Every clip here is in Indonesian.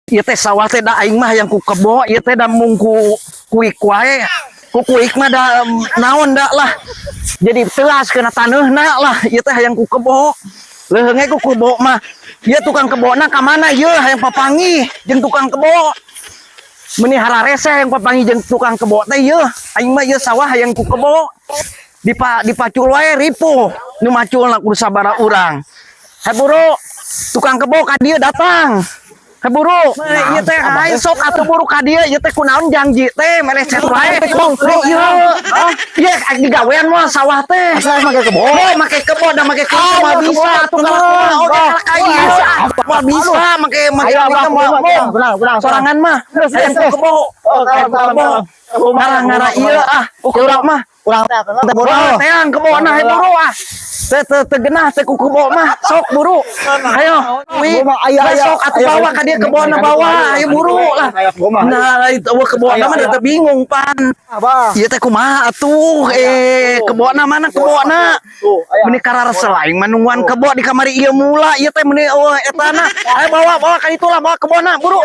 Ieu teh sawah teh da aing mah yang ku kebo, ieu teh da mung ku kuik wae. Ku kuik mah da naon da lah. Jadi telas kena taneuhna lah, ieu teh hayang ku kebo. Leunge ku kebo mah. Ieu tukang kebona ka mana ieu hayang papangi jeung tukang kebo. Meni hararese hayang papangi jeung tukang kebo teh ieu. Aing mah ieu sawah hayang ku kebo. Dipacul wae ripuh. Nu maculna kudu sabaraha urang. Hai buru, tukang kebo ka dieu datang. Hai buru, ieu teh aing sok atuh buru ka dieu, ieu teh kunaon janji teh melecet wae. Ieu, ieu digawean mah sawah teh. Asal make kebo. Make kebo da make kebo mah bisa atuh oge kalakain. Mah bisa make mah sorangan mah. Hayang kebo. Kebo. Ngara ieu urang mah. Urang teh teang kebo na hai buru teu genah teh ku kebo mah sok buru ayo sok atuh bawa ka dieu kebona bawa ayo buru lah nah itu kebona mah teu bingung pan ieu teh kumaha atuh kebona mana kebona meni kararese laing manungguan kebo di kamari ieu mula ieu teh meni etana ayo bawa ka ditu lah bawa kebona buru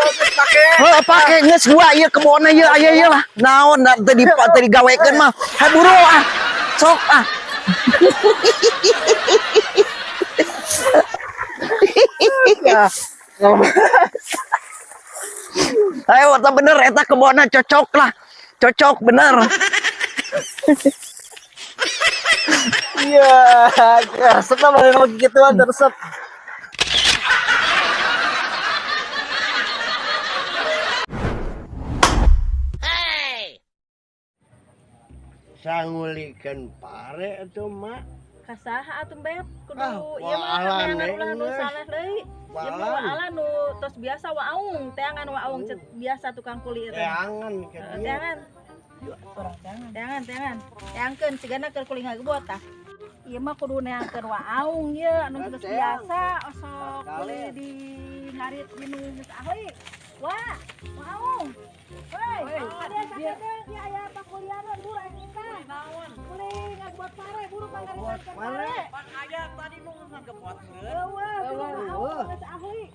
pake geus gua ieu kebona ieu aya ieu lah naon teu digawekeun mah hai buru sok ayo eta bener eta kebona cocok lah cocok bener iya resep lah mau gituan resep sangulikan pare atau mak kasaha atuh beb kudu ieu mah nu saleh deui ieu mah ala nu tos biasa waung teangan waung biasa tukang kuli itu teangan teangan teangkeun cigana keur kuli ngagebot tah ieu mah kudu neangkeun waung ieu anu geus biasa osok kuli di ngarit di nu geus ahli wah waung hei ada sakit teh aya pakulianan buru aing teh naon kuli ngagebot pare buru panggaringan pare pan aya tadi nu ngagebot eueuh geus ahli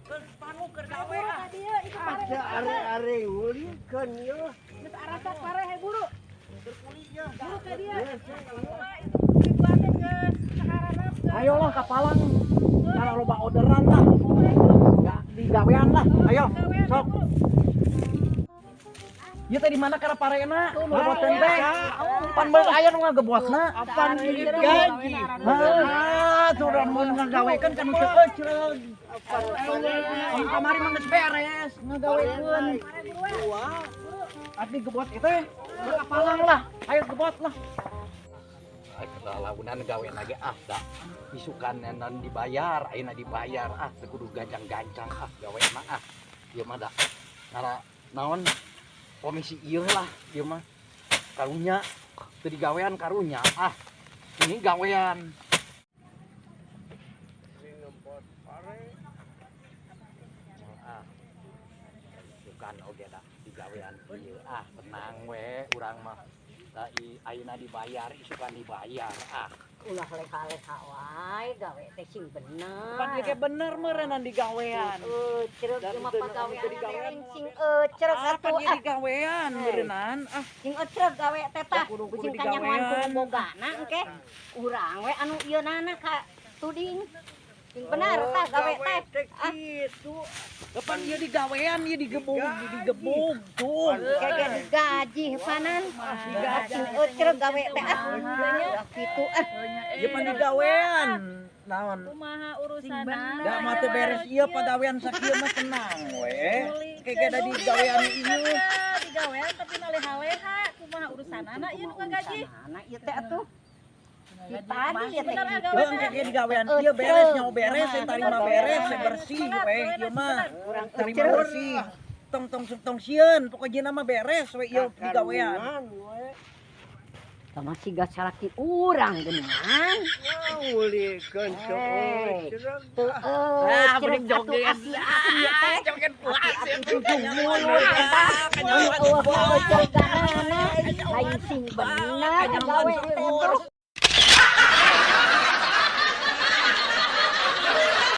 geus panu keur gawe ada are ngulikeun ieu geus arasak pare he buru keur kuli nya buru ka dieu ayo lah kapalang kalau loba orderan lah digawean lah ayo sok ieu teh di mana kana parena ngeboten teh pan beung aya nu ngagebotna apan digaji sudah mun ngagawekeun kan teu ecreug kamari mah geus beres ngagawekeun ati gebot ieu teh kapalang lah ayo gebot lah launan gawe lagi da isukan dan dibayar ayeuna dibayar teu kudu gancang-gancang gawe mah ieu mah da cara naon komisi ieu lah ieu mah karunya teu digawean karunya ini gawean ngebot pare bukan oge da digawean ieu tenang we urang mah ayeuna dibayar isukan dibayar ulah leha-leha wae gawe teh sing bener. pan ge bener meureunna digawean Ceureuh ieu mah pagawean sing ceureuh pan ieu digawean meureunnan sing ceureuh gawe teh tah sing kanyahoan kudu bogana engke urang we anu ieunana ka tuding sing bener tah gawe teh kitu kapan ieu digawean ieu digebug tuh kagak digaji panan sing ceureuh gawe teh kitu ieu pan digawean naon kumaha urusanna da mah teu beres ieu pagawean sakieu mah tenang we kagak da digawean ieu digawean tapi naleha-leha kumaha urusanana ieu nu ngagaji anak ieu teh atuh tadi ya teh heeh kagak digawean ieu beres nyaho beres tarima beres bersih we ieu mah tarima bersih tong sieun pokoknya mah beres we ieu digawean sama siga salaki urang geuningan ngulikeun teu bening joget joget puas lain sing bener gawe